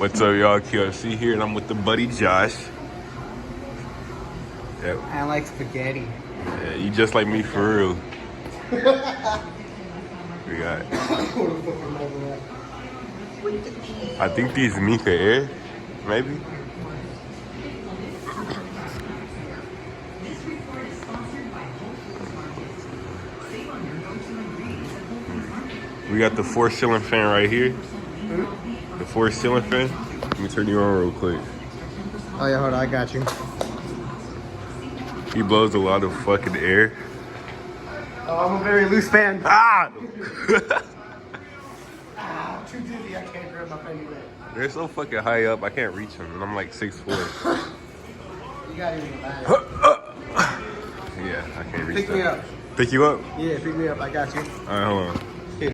What's up, y'all? QFC here, and I'm with the buddy Josh. Yep. I like spaghetti. Yeah, you just like me for real. We got. I think these Minka-Air, maybe. We got the 4 ceiling fan right here. The 4 ceiling fan. Let me turn you on real quick. Oh yeah, hold on, I got you. He blows a lot of fucking air. Oh, I'm a very loose fan. Ah! Too dizzy, I can't grab my pen either. They're so fucking high up, I can't reach them, and I'm like 6'4". You got it in the bag. Yeah, I can't reach Pick me that. up. Pick you up? Yeah, pick me up, I got you. Alright, hold on.